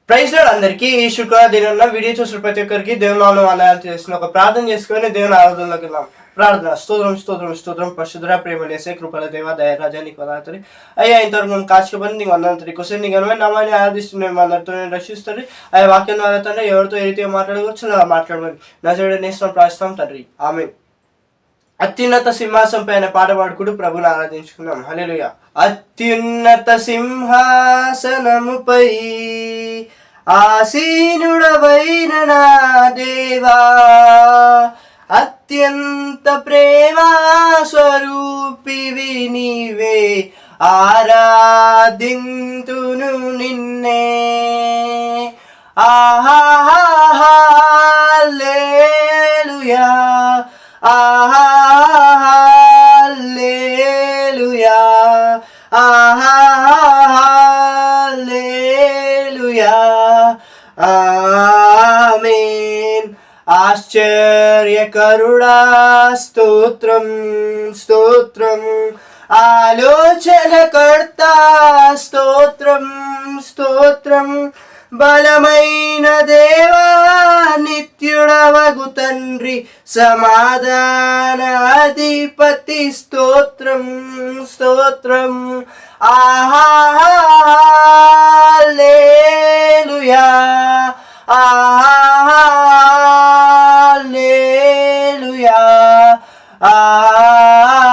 Praise lord అందరికీ. ఈ శుక్రవారం వీడియో చూసిన ప్రతి ఒక్కరికి దేవుని నామములో వందనాలు చేస్తున్న ఒక ప్రార్థన చేసుకొని దేవుని ఆరాధనలోకి వెళ్దాం. ప్రార్థన. స్తోత్రం స్తోత్రం స్తోత్రం పరిశుద్ధుడా, ప్రేమ చేసే కృపల దేవ దయరాజా నీకు వందనాలు. అయ్యా ఇంతవరకు మనం కాచుకోబడి నీకు వందనాలు కోసం నీకు అనువైన నామాన్ని ఆరాధిస్తున్నాం. అందరితో నేను రక్షిస్తుంది అయ్యా వాక్యం ద్వారా తండ్రి ఎవరితో ఏ రీతిగా మాట్లాడవచ్చు అలా మాట్లాడమని నా చెడు నేస్తున్నాం ప్రార్థిస్తాం తండ్రి. ఆమేన్. అత్యున్నత సింహాసనం పైన పాట పాడుకుంటూ ప్రభుని ఆరాధించుకుందాం. హల్లెలూయా. అత్యున్నత సింహాసనముపై ఆసీనుడవైన నా దేవా, అత్యంత ప్రేమా స్వరూపివి నీవే, ఆరాధింతును నిన్నే. హల్లెలూయా, హల్లెలూయా, హల్లెలూయా. ఆమేన్. ఆశ్చర్యకరుడా స్తోత్రం స్తోత్రం, ఆలోచనకర్త స్తోత్రం స్తోత్రం, బలమైన దేవా నిత్యుడవగు తండ్రి సమాధానాధిపతి స్తోత్రం స్తోత్రం. హల్లెలూయా, హల్లెలూయా.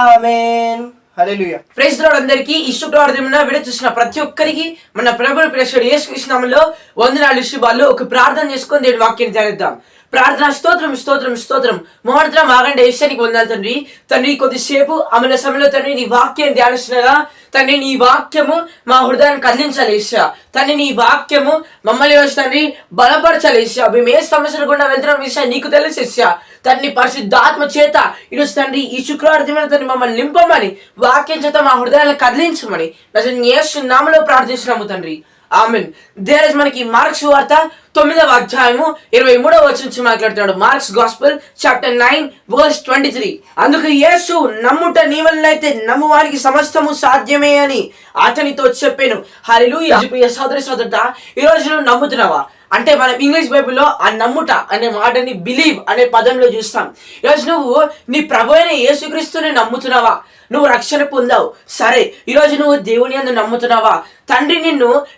ఆమేన్. హల్లెలూయా. ప్రైజ్ ది లార్డ్ అందరికీ. ఈ శుక్రవారం వీడియో చూసిన ప్రతి ఒక్కరికి మన ప్రభువు ప్రేక్షకుడు యేసుక్రీస్తు నామములో వందనాలు శుభాలు. ఒక ప్రార్థన చేసుకొని దేవుని వాక్యాన్ని ధ్యానిద్దాం. ప్రార్థన. స్తోత్రం స్తోత్రం స్తోత్రం మోహనత్రం ఆగండి ఏషానికి వందాలి తండ్రి. తండ్రి కొద్దిసేపు అమల సమయంలో తండ్రి నీ వాక్యాన్ని ధ్యానిస్తున్నగా తండ్రి నీ వాక్యము మా హృదయాన్ని కదిలించాలి ఏషా. తండ్రి నీ వాక్యము మమ్మల్ని తండ్రి బలపరచాలి ఏషా. మేము ఏ సమస్యలు గుండా వెళ్తున్నాం ఏషా నీకు తెలుసు ఏషా. తండ్రి పరిశుద్ధాత్మ చేత ఈరోజు తండ్రి ఈ శుక్రవారం తండ్రి మమ్మల్ని నింపమని, వాక్యం చేత మా హృదయాలను కదిలించమని యేసు నామములో ప్రార్థిస్తున్నాము తండ్రి. ఆమెన్. దేర్ మనకి మార్క్స్ వార్త 9వ అధ్యాయము 23వ వచనం నుంచి మాట్లాడుతున్నాడు. Marks gospel chapter 9:23. అందుకు యేసు నమ్ముట నీ వలనైతే నమ్మువానికి సమస్తము సాధ్యమే అని అతనితో చెప్పాను. హల్లెలూయా. సోదరి సోదరుడ, ఈ రోజు నువ్వు నమ్ముతున్నావా అంటే మనం ఇంగ్లీష్ బైబిల్లో ఆ నమ్ముట అనే మాటని బిలీవ్ అనే పదంలో చూస్తాం. ఈరోజు నువ్వు నీ ప్రభు అయిన యేసుక్రీస్తుని నమ్ముతున్నావా? నువ్వు రక్షణ పొందావు సరే, ఈరోజు నువ్వు దేవుని యందు నమ్ముతున్నావా? తండ్రి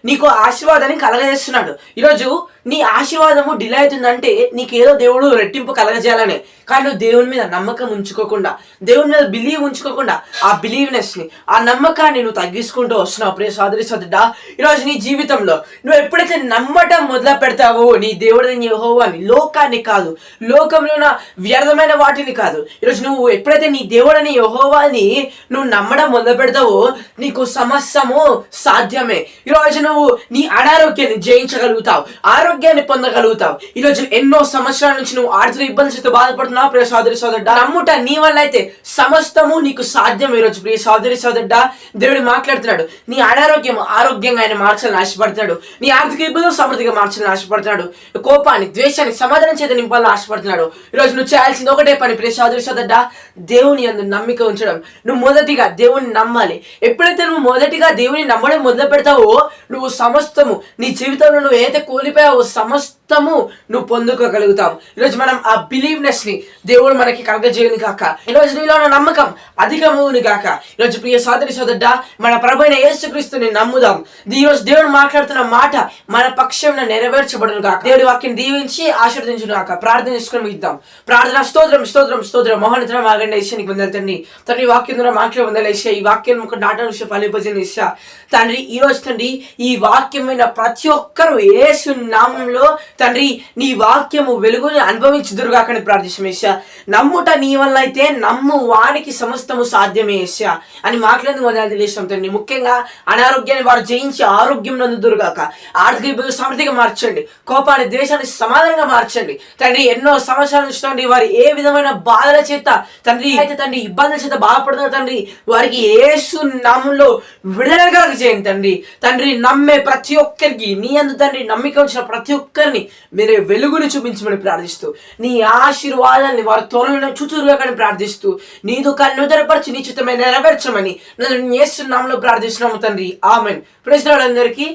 నీకు ఆశీర్వాదాన్ని కలగజేస్తున్నాడు. ఈరోజు నీ ఆశీర్వాదము డిలే అవుతుందంటే నీకేదో దేవుడు రెట్టింపు కలగజేయాలని, కానీ నువ్వు దేవుని మీద నమ్మకం ఉంచుకోకుండా, దేవుని మీద బిలీవ్ ఉంచుకోకుండా ఆ బిలీవ్నెస్ని, ఆ నమ్మకాన్ని నువ్వు తగ్గించుకుంటూ వస్తున్నావు. ప్రియ సోదరి సోదరుడా, ఈరోజు నీ జీవితంలో నువ్వు ఎప్పుడైతే నమ్మటం మొదలు పెడతావో నీ దేవుడిని యెహోవాని, లోకాన్ని కాదు, లోకంలో ఉన్న వ్యర్థమైన వాటిని కాదు, ఈరోజు నువ్వు ఎప్పుడైతే నీ దేవుడిని యెహోవాని నువ్వు నమ్మడం మొదలు పెడతావో నీకు సమస్తము సాధ్యమే. ఈరోజు నువ్వు నీ అనారోగ్యాన్ని జయించగలుగుతావు, ఆరోగ్యాన్ని పొందగలుగుతావు. ఈరోజు ఎన్నో సంవత్సరాల నుంచి నువ్వు ఆర్థిక ఇబ్బందులతో బాధపడుతున్నావు ప్రియ సోదరి సోదరుడా, నమ్ముట నీ వల్ల అయితే సమస్తము నీకు సాధ్యం. ఈరోజు ప్రియ సోదరి సోదరుడా, దేవుడు మాట్లాడుతున్నాడు. నీ అనారోగ్యం ఆరోగ్యంగా ఆయన మార్చాలని ఆశపడుతున్నాడు. నీ ఆర్థిక ఇబ్బందులు సమృద్ధిగా మార్చాలని ఆశపడుతున్నాడు. కోపాన్ని ద్వేషాన్ని సమాధానం చేత నింపాలని ఆశపడుతున్నాడు. ఈరోజు నువ్వు చేయాల్సింది ఒకటే పని ప్రియ సోదరి సోదరుడా, దేవుని యందు నమ్మిక ఉంచడం. నువ్వు మొదటిగా దేవుని నమ్మాలి. ఎప్పుడైతే నువ్వు మొదటిగా దేవుని నమ్మడం మొదలు పెడతావో నువ్వు సమస్తము నీ జీవితంలో నువ్వు ఏదైతే కోల్పోయావో సమస్తము నువ్వు పొందుకోగలుగుతావు. ఈరోజు మనం ఆ బిలీవ్నెస్ ని దేవుడు మనకి కలగజేయను గాక. ఈరోజు నీలో ఉన్న నమ్మకం అధికమవును గాక. ఈరోజు ప్రియ సోదరి సోదరుడా, మన ప్రభు అయిన యేసుక్రీస్తుని నమ్ముదాం. ఈరోజు దేవుడు మాట్లాడుతున్న మాట మన పక్షంలో నెరవేర్చబడును గాక. దేవుడి వాక్యం దీవించి ఆశీర్వదించును గాక. ప్రార్థన చేసుకుని ముగిద్దాం. ప్రార్థన. స్తోత్రం స్తోత్రం స్తోత్రం మోహనత్రం ఆగండి ఏషానికి వందలు తండ్రి. తండ్రి వాక్యం ద్వారా మాట్లాడే వందలు ఏషా. ఈ వాక్యం ఒక నాటన విషయం ఫలింపజేయని ఏషా తండ్రి. ఈరోజు తండ్రి ఈ వాక్యమైన ప్రతి ఒక్కరు యేసు నామంలో తండ్రి నీ వాక్యము వెలుగుని అనుభవించుదురుగాకని ప్రార్థిస్తాం ఏషా. నమ్ముట నీ వల్ల అయితే నమ్ము వానికి సమస్తము సాధ్యమే ఏషా అని మాట్లాడేందుకు మొదలు తెలియజేస్తాం తండ్రి. ముఖ్యంగా అనారోగ్యాన్ని వారు జయించి ఆరోగ్యం నందుదురుగాక. ఆర్థిక ఇబ్బందులు సమృద్ధిగా మార్చండి. కోపాన్ని ద్వేషాన్ని సమాధానంగా మార్చండి తండ్రి. ఎన్నో సంవత్సరాల నుంచి తండ్రి వారు ఏ విధమైన బాధల చేత తండ్రి అయితే తండ్రి ఇబ్బందుల చేత బాధపడుతున్నారు తండ్రి, వారికి యేసు నామంలో విడుదల కలగజేయండి తండ్రి. తండ్రి నమ్మే ప్రతి ఒక్కరికి నీ యందు తండ్రి నమ్మిక ఉంచిన ప్రతి ఒక్కరిని మీరే వెలుగుని చూపించమని ప్రార్థిస్తూ నీ ఆశీర్వాదాన్ని వారి త్వరలో చూచురుగా కానీ ప్రార్థిస్తూ నీ దుఃఖాన్ని నుదరపరిచి నీ చిత్తమే నెరవేర్చమని నన్ను యేసు నామంలో ప్రార్థిస్తున్నాము తండ్రి. ఆమెన్. ప్రైజ్ ది లార్డ్ అందరికీ.